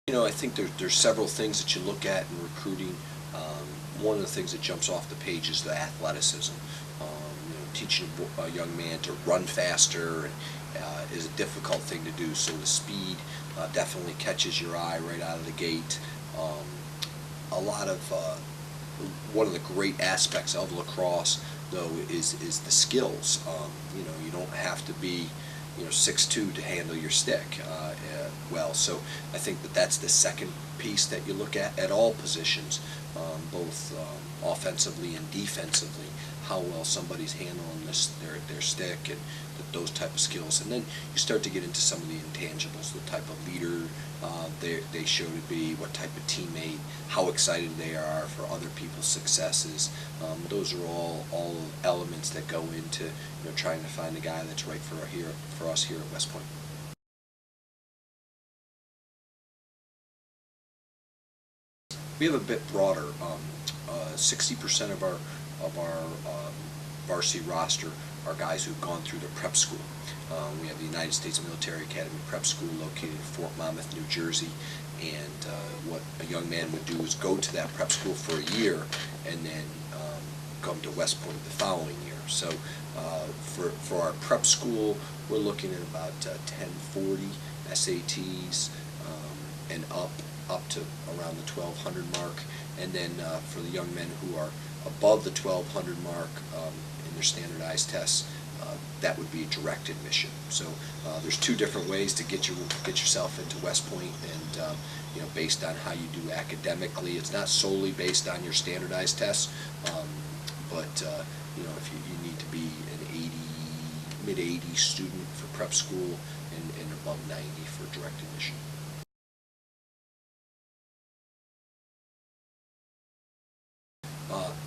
I think there's several things that you look at in recruiting. One of the things that jumps off the page is the athleticism. Teaching a young man to run faster is a difficult thing to do, so the speed definitely catches your eye right out of the gate. A lot of one of the great aspects of lacrosse, though, is the skills. You don't have to be 6'2" to handle your stick well. So I think that's the second piece that you look at all positions, both offensively and defensively, how well somebody's handling their stick and those type of skills. And then you start to get into some of the intangibles, the type of leader they show to be, what type of teammate, how excited they are for other people's successes. Those are all elements that go into trying to find a guy that's right for us here at West Point. We have a bit broader. 60% of our varsity roster are guys who've gone through the prep school. We have the United States Military Academy Prep School located in Fort Monmouth, New Jersey, and what a young man would do is go to that prep school for a year and then come to West Point the following year. So for our prep school, we're looking at about 1040 SATs and up to around the 1200 mark, and then for the young men who are above the 1200 mark in their standardized tests, that would be a direct admission. So there's two different ways to get yourself into West Point, and based on how you do academically. It's not solely based on your standardized tests, but if you need to be an mid-80 student for prep school and above 90 for direct admission.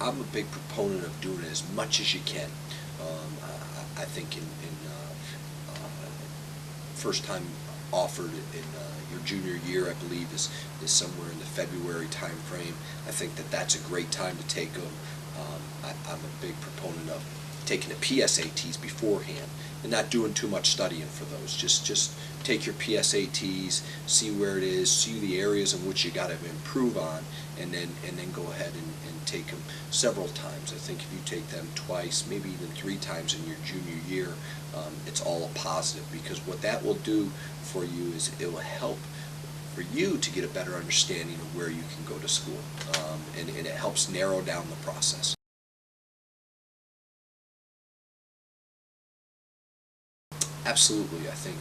I'm a big proponent of doing it as much as you can. I think in first time offered in your junior year, I believe, is somewhere in the February time frame. I think that's a great time to take them. I'm a big proponent of taking the PSATs beforehand and not doing too much studying for those. Just take your PSATs, see where it is, see the areas in which you got to improve on, and then go ahead and take them several times. I think if you take them twice, maybe even 3 times in your junior year, it's all a positive, because what that will do for you is it will help for you to get a better understanding of where you can go to school, and it helps narrow down the process. Absolutely. I think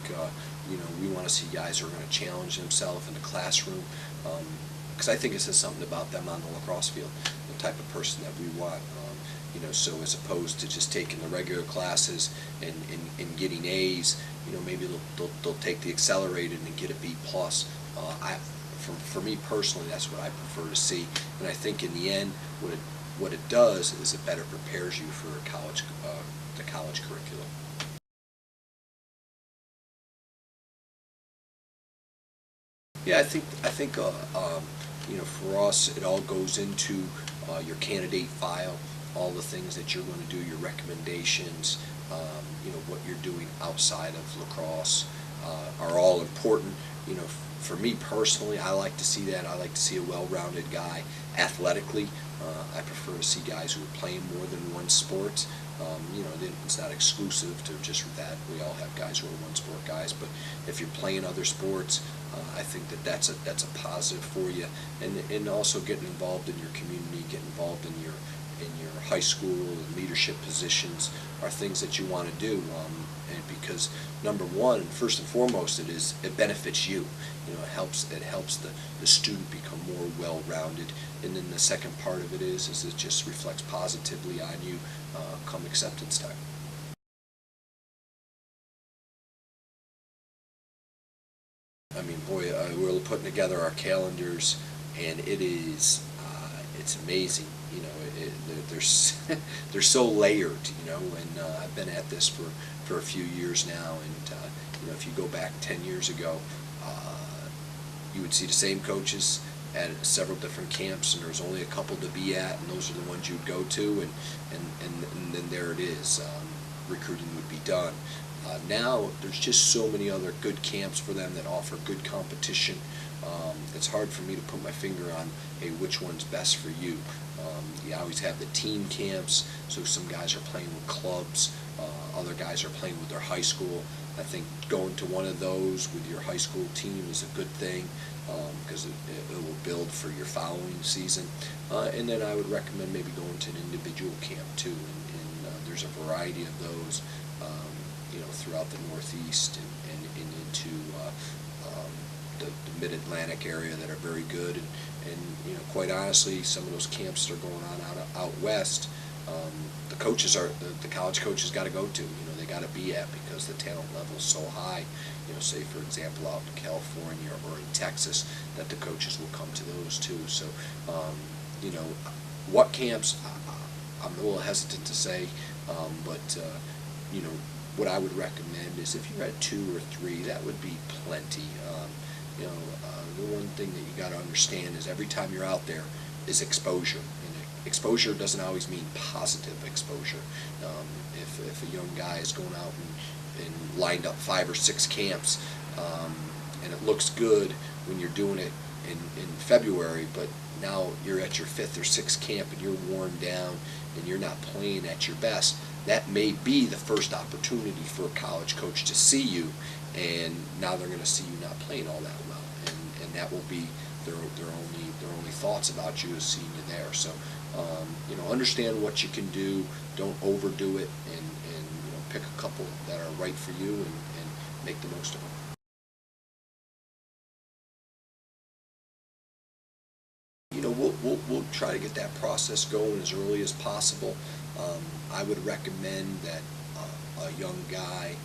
we want to see guys who are going to challenge themselves in the classroom, because I think it says something about them on the lacrosse field, the type of person that we want. So as opposed to just taking the regular classes and getting A's, maybe they'll take the accelerated and get a B plus. For me personally, that's what I prefer to see, and I think in the end, what it does is it better prepares you for the college curriculum. Yeah, I think for us, it all goes into your candidate file, all the things that you're going to do, your recommendations, what you're doing outside of lacrosse are all important. For me personally, I like to see that. I like to see a well-rounded guy athletically. I prefer to see guys who are playing more than one sport. It's not exclusive to just that. We all have guys who are one-sport guys, but if you're playing other sports, I think that's a positive for you. And also getting involved in your community, getting involved in your high school and leadership positions are things that you want to do. And because number one, first and foremost, it benefits you. It helps the student become more well-rounded. And then the second part of it is it just reflects positively on you come acceptance time. I mean, boy, we're putting together our calendars, and it's amazing. They're so layered. And I've been at this for a few years now, and if you go back 10 years ago, you would see the same coaches at several different camps, and there's only a couple to be at, and those are the ones you'd go to, and then there it is. Recruiting would be done. Now there's just so many other good camps for them that offer good competition. it's hard for me to put my finger on, hey, which one's best for you. You always have the team camps, so some guys are playing with clubs, other guys are playing with their high school. I think going to one of those with your high school team is a good thing, because it will build for your following season. And then I would recommend maybe going to an individual camp too, and there's a variety of those, throughout the Northeast and into the Mid-Atlantic area that are very good, and quite honestly, some of those camps that are going on out west, the college coaches got to go to, they got to be at, because the talent level is so high. Say for example out in California or in Texas, that the coaches will come to those too. So what camps, I'm a little hesitant to say, but what I would recommend is if you're at 2 or 3, that would be plenty. The one thing that you got to understand is every time you're out there is exposure, and exposure doesn't always mean positive exposure. If a young guy is going out and lined up 5 or 6 camps, and it looks good when you're doing it in February, but now you're at your 5th or 6th camp and you're worn down and you're not playing at your best, that may be the first opportunity for a college coach to see you, and now they're going to see you not playing all that well, and that will be their only thoughts about you is seeing you there. So understand what you can do, don't overdo it, and pick a couple that are right for you and make the most of them. We'll try to get that process going as early as possible. I would recommend that a young guy,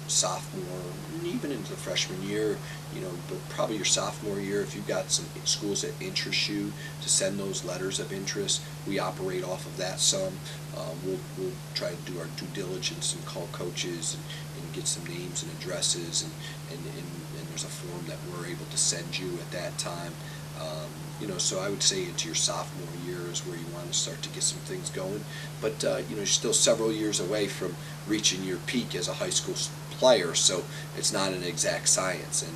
sophomore, even into the freshman year, but probably your sophomore year, if you've got some schools that interest you, to send those letters of interest. We operate off of that some. We'll try to do our due diligence and call coaches and get some names and addresses, and there's a form that we're able to send you at that time. So I would say into your sophomore year is where you want to start to get some things going. But you're still several years away from reaching your peak as a high school player, so it's not an exact science. And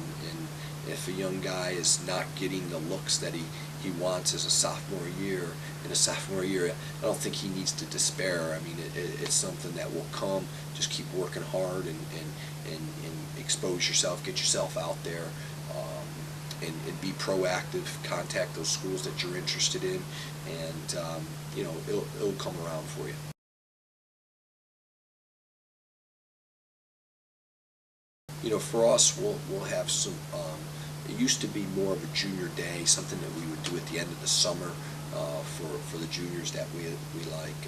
if a young guy is not getting the looks that he wants as a sophomore year, I don't think he needs to despair. I mean, it's something that will come. Just keep working hard and expose yourself, get yourself out there. And be proactive, contact those schools that you're interested in, and it'll come around for you. For us, we'll have some. It used to be more of a junior day, something that we would do at the end of the summer for the juniors that we like.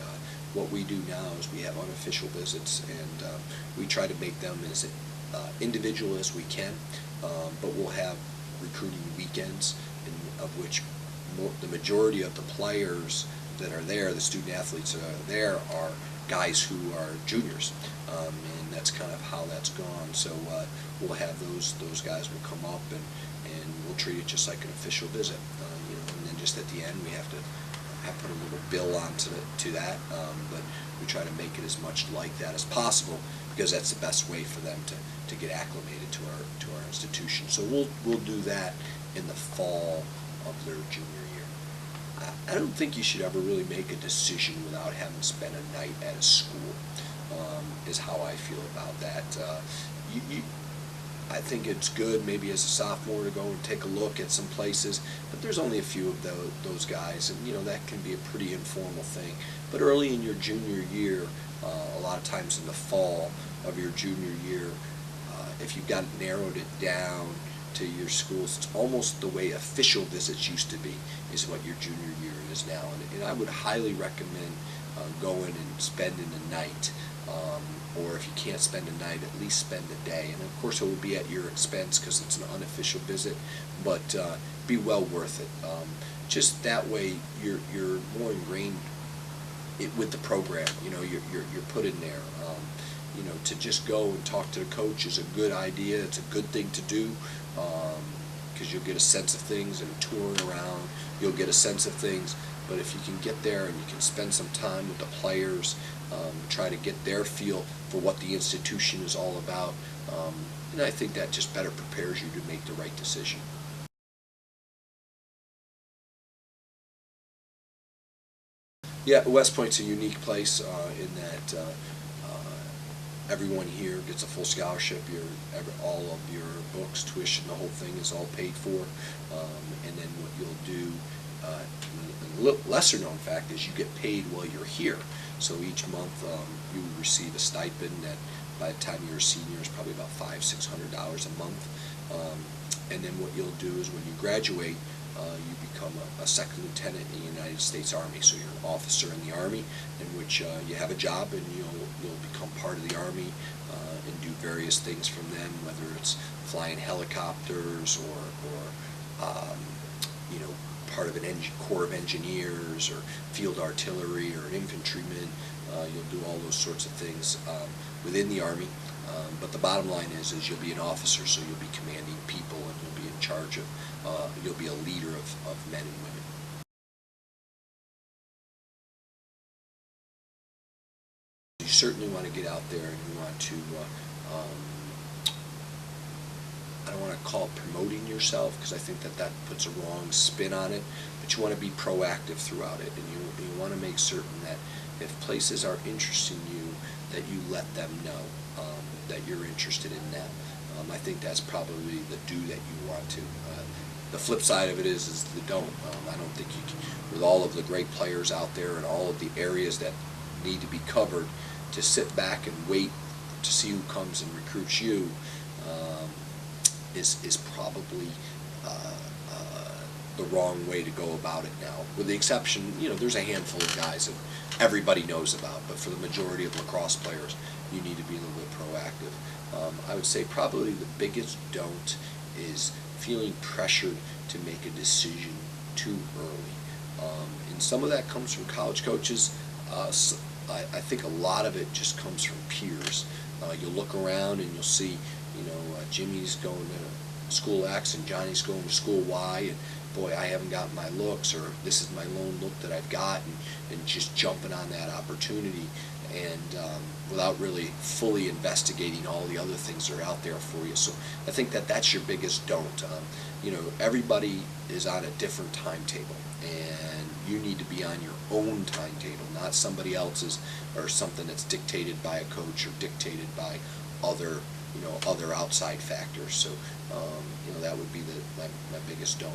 What we do now is we have unofficial visits, and we try to make them as individual as we can, but we'll have recruiting weekends, of which the majority of the players that are there, the student athletes that are there, are guys who are juniors, and that's kind of how that's gone. So we'll have those guys will come up, and we'll treat it just like an official visit, and then just at the end we have to put a little bill onto that, but we try to make it as much like that as possible, because that's the best way for them to get acclimated to our institution. So we'll do that in the fall of their junior year. I don't think you should ever really make a decision without having spent a night at a school, is how I feel about that. I think it's good maybe as a sophomore to go and take a look at some places, but there's only a few of those guys, and that can be a pretty informal thing. But early in your junior year, a lot of times in the fall of your junior year, if you've got narrowed it down to your schools, it's almost the way official visits used to be, is what your junior year is now. And I would highly recommend going and spending a night, or if you can't spend a night, at least spend a day. And of course it will be at your expense because it's an unofficial visit, but be well worth it. Just that way you're more ingrained with the program. You're put in there. To just go and talk to the coach is a good idea. It's a good thing to do, because you'll get a sense of things, and touring around you'll get a sense of things. But if you can get there and you can spend some time with the players, try to get their feel for what the institution is all about, and I think that just better prepares you to make the right decision. Yeah, West Point's a unique place in that everyone here gets a full scholarship. All of your books, tuition, the whole thing is all paid for. And then what you'll do, a lesser known fact, is you get paid while you're here. So each month you receive a stipend that by the time you're a senior is probably about $500–600 a month. And then what you'll do is when you graduate, you become a second lieutenant in the United States Army. So you're an officer in the Army, in which you have a job, and you'll become part of the Army and do various things from them, whether it's flying helicopters or part of an Corps of Engineers or field artillery or an infantryman. You'll do all those sorts of things within the Army. But the bottom line is you'll be an officer, so you'll be commanding people, and you'll be in charge of, you'll be a leader of men and women. You certainly want to get out there, and you want to, I don't want to call it promoting yourself, because I think that puts a wrong spin on it, but you want to be proactive throughout it, and you want to make certain that if places are interested in you, that you let them know that you're interested in them. I think that's probably the do that you want to. The flip side of it is the don't. I don't think you can, with all of the great players out there and all of the areas that need to be covered, to sit back and wait to see who comes and recruits you is probably the wrong way to go about it now. With the exception, there's a handful of guys that everybody knows about, but for the majority of lacrosse players, you need to be a little bit proactive. I would say probably the biggest don't is feeling pressured to make a decision too early. And some of that comes from college coaches. I think a lot of it just comes from peers. You'll look around and you'll see, Jimmy's going to school X and Johnny's going to school Y, and boy, I haven't gotten my looks, or this is my lone look that I've gotten, and just jumping on that opportunity, and without really fully investigating all the other things that are out there for you. So I think that's your biggest don't. Everybody is on a different timetable, and you need to be on your own timetable, not somebody else's, or something that's dictated by a coach or dictated by other outside factors. So that would be my biggest don't.